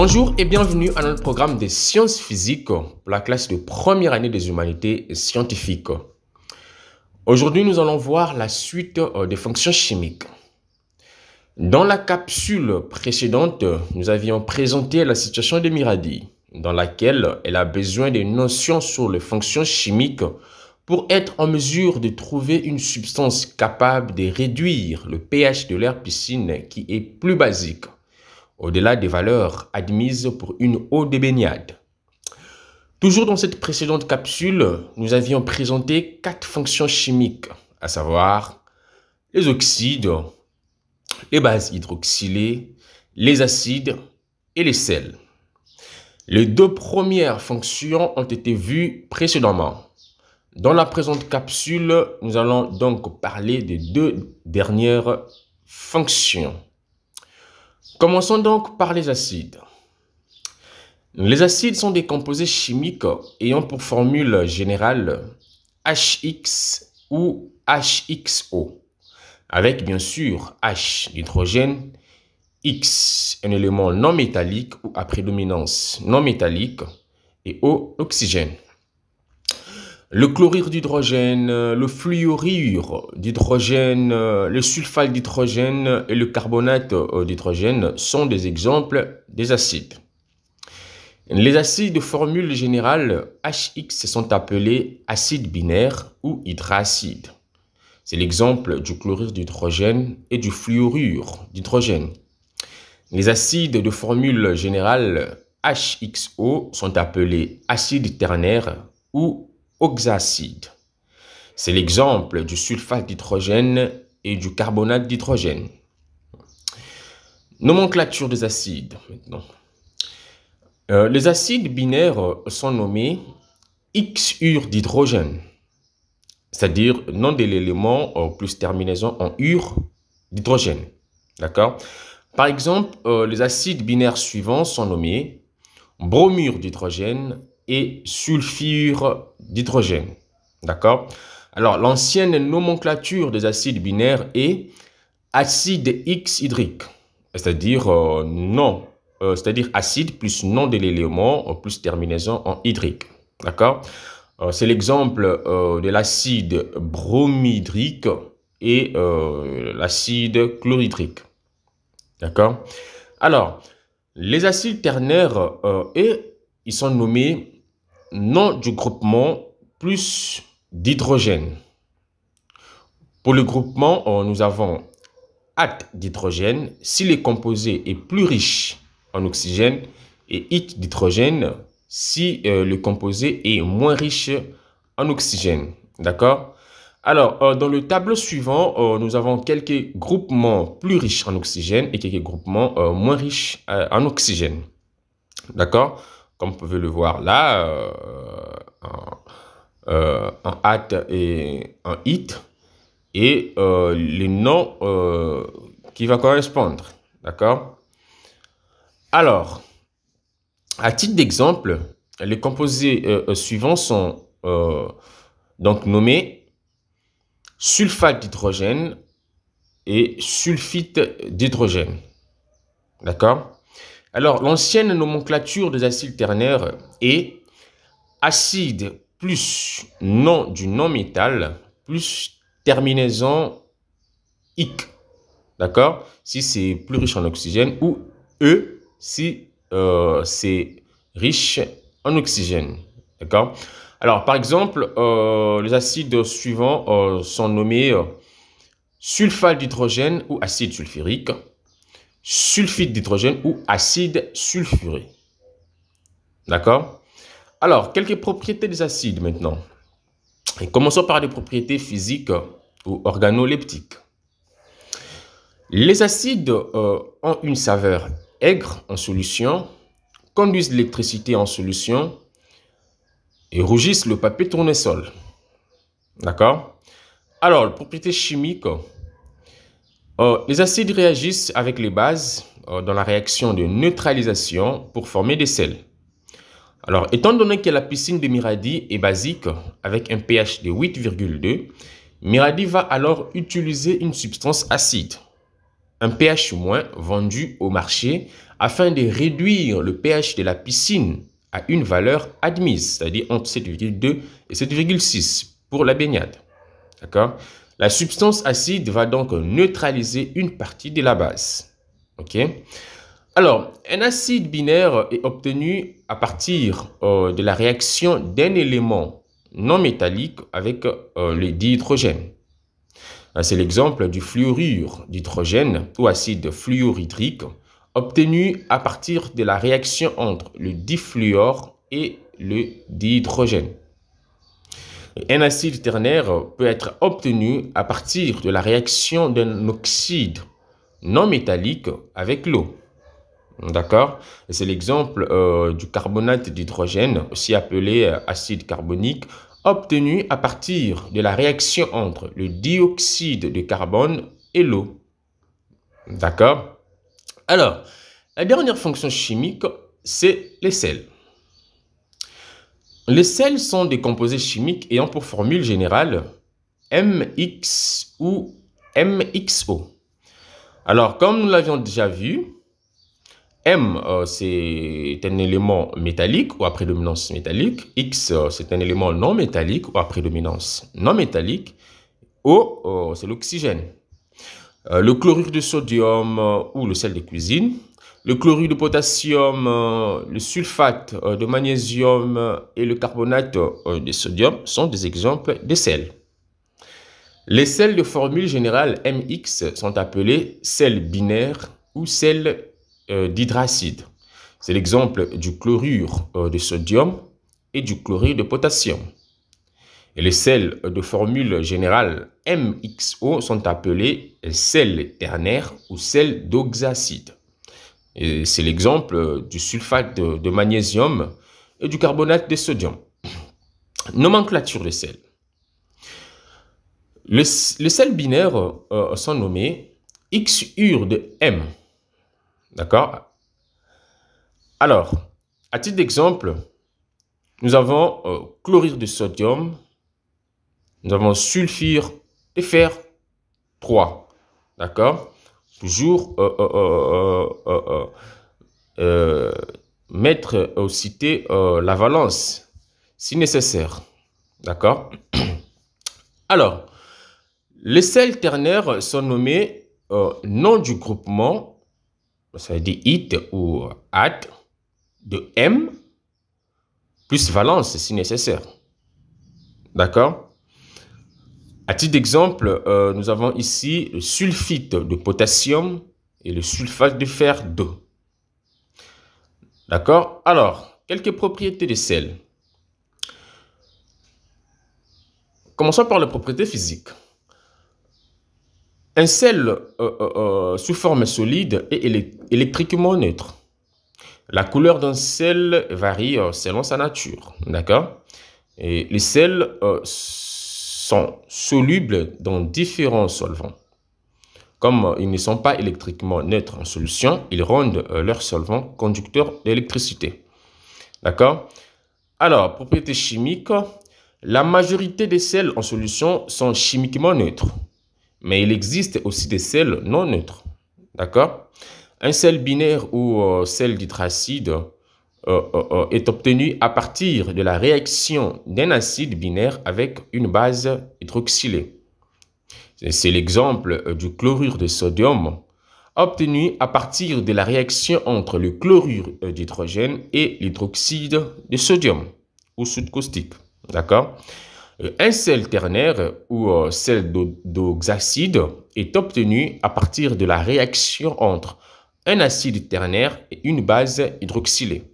Bonjour et bienvenue à notre programme de sciences physiques pour la classe de première année des humanités scientifiques. Aujourd'hui, nous allons voir la suite des fonctions chimiques. Dans la capsule précédente, nous avions présenté la situation de Miradi, dans laquelle elle a besoin de notions sur les fonctions chimiques pour être en mesure de trouver une substance capable de réduire le pH de l'air piscine qui est plus basique, au-delà des valeurs admises pour une eau de baignade. Toujours dans cette précédente capsule, nous avions présenté 4 fonctions chimiques, à savoir les oxydes, les bases hydroxylées, les acides et les sels. Les 2 premières fonctions ont été vues précédemment. Dans la présente capsule, nous allons donc parler des 2 dernières fonctions. Commençons donc par les acides. Les acides sont des composés chimiques ayant pour formule générale HX ou HXO, avec bien sûr H d'hydrogène, X un élément non métallique ou à prédominance non métallique et O l'oxygène. Le chlorure d'hydrogène, le fluorure d'hydrogène, le sulfate d'hydrogène et le carbonate d'hydrogène sont des exemples des acides. Les acides de formule générale HX sont appelés acides binaires ou hydracides. C'est l'exemple du chlorure d'hydrogène et du fluorure d'hydrogène. Les acides de formule générale HXO sont appelés acides ternaires ou oxacides. C'est l'exemple du sulfate d'hydrogène et du carbonate d'hydrogène. Nomenclature des acides maintenant. Les acides binaires sont nommés X-ure d'hydrogène, c'est-à-dire nom de l'élément plus terminaison en ure d'hydrogène. D'accord? Par exemple, les acides binaires suivants sont nommés bromure d'hydrogène et sulfure d'hydrogène. D'accord? Alors, l'ancienne nomenclature des acides binaires est acide X hydrique, c'est-à-dire acide plus nom de l'élément plus terminaison en hydrique. D'accord? C'est l'exemple de l'acide bromhydrique et l'acide chlorhydrique. D'accord? Alors, les acides ternaires, ils sont nommés nom du groupement plus d'hydrogène. Pour le groupement, nous avons ate d'hydrogène si le composé est plus riche en oxygène et ite d'hydrogène si le composé est moins riche en oxygène. D'accord? Alors, dans le tableau suivant, nous avons quelques groupements plus riches en oxygène et quelques groupements moins riches en oxygène. D'accord? Comme vous pouvez le voir là, en ate et en ite, et les noms qui vont correspondre. D'accord? Alors, à titre d'exemple, les composés suivants sont donc nommés sulfate d'hydrogène et sulfite d'hydrogène. D'accord? Alors, l'ancienne nomenclature des acides ternaires est acide plus nom du non-métal plus terminaison ic. D'accord? Si c'est plus riche en oxygène, ou E si c'est riche en oxygène. D'accord? Alors, par exemple, les acides suivants sont nommés sulfate d'hydrogène ou acide sulfurique, sulfite d'hydrogène ou acide sulfuré. D'accord? Alors, quelques propriétés des acides maintenant. Et commençons par des propriétés physiques ou organoleptiques. Les acides ont une saveur aigre en solution, conduisent l'électricité en solution et rougissent le papier tournesol. D'accord? Alors, les propriétés chimiques. Les acides réagissent avec les bases dans la réaction de neutralisation pour former des sels. Alors, étant donné que la piscine de Miradi est basique avec un pH de 8,2, Miradi va alors utiliser une substance acide. un pH- vendu au marché afin de réduire le pH de la piscine à une valeur admise, c'est-à-dire entre 7,2 et 7,6 pour la baignade. D'accord? La substance acide va donc neutraliser une partie de la base. OK? Alors, un acide binaire est obtenu à partir de la réaction d'un élément non métallique avec le dihydrogène. C'est l'exemple du fluorure d'hydrogène ou acide fluorhydrique obtenu à partir de la réaction entre le difluor et le dihydrogène. Un acide ternaire peut être obtenu à partir de la réaction d'un oxyde non métallique avec l'eau. D'accord? C'est l'exemple du carbonate d'hydrogène, aussi appelé acide carbonique, obtenu à partir de la réaction entre le dioxyde de carbone et l'eau. D'accord? Alors, la dernière fonction chimique, c'est les sels. Les sels sont des composés chimiques ayant pour formule générale MX ou MXO. Alors, comme nous l'avions déjà vu, M, c'est un élément métallique ou à prédominance métallique. X, c'est un élément non métallique ou à prédominance non métallique. O, c'est l'oxygène. Le chlorure de sodium ou le sel de cuisine. Le chlorure de potassium, le sulfate de magnésium et le carbonate de sodium sont des exemples de sels. Les sels de formule générale MX sont appelés sels binaires ou sels d'hydracide. C'est l'exemple du chlorure de sodium et du chlorure de potassium. Et les sels de formule générale MXO sont appelés sels ternaires ou sels d'oxacide. C'est l'exemple du sulfate de magnésium et du carbonate de sodium. Nomenclature des sels. Les sels binaires sont nommés XUR de M. D'accord? Alors, à titre d'exemple, nous avons chlorure de sodium, nous avons sulfure de fer 3. D'accord? Toujours mettre ou citer la valence si nécessaire. D'accord? Alors, les sels ternaires sont nommés nom du groupement, ça veut dire IT ou AT, de M, plus valence si nécessaire. D'accord? À titre d'exemple, nous avons ici le sulfite de potassium et le sulfate de fer 2. D'accord? Alors, quelques propriétés des sels. Commençons par les propriétés physiques. Un sel sous forme solide est électriquement neutre. La couleur d'un sel varie selon sa nature. D'accord? Et les sels sont solubles dans différents solvants. Comme ils ne sont pas électriquement neutres en solution, ils rendent leur solvant conducteur d'électricité. D'accord? Alors, propriétés chimiques. La majorité des sels en solution sont chimiquement neutres. Mais il existe aussi des sels non neutres. D'accord? Un sel binaire ou sel d'hydracide est obtenu à partir de la réaction d'un acide binaire avec une base hydroxylée. C'est l'exemple du chlorure de sodium obtenu à partir de la réaction entre le chlorure d'hydrogène et l'hydroxyde de sodium ou soude caustique. D'accord? Un sel ternaire ou sel d'oxacide est obtenu à partir de la réaction entre un acide ternaire et une base hydroxylée.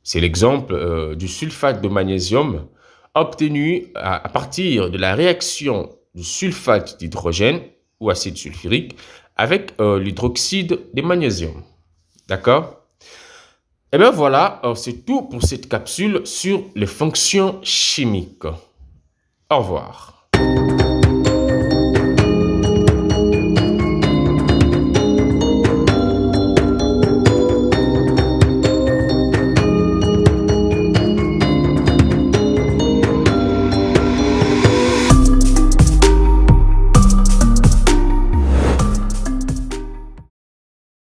C'est l'exemple du sulfate de magnésium obtenu à partir de la réaction du sulfate d'hydrogène ou acide sulfurique avec l'hydroxyde de magnésium. D'accord? Et bien voilà, c'est tout pour cette capsule sur les fonctions chimiques. Au revoir.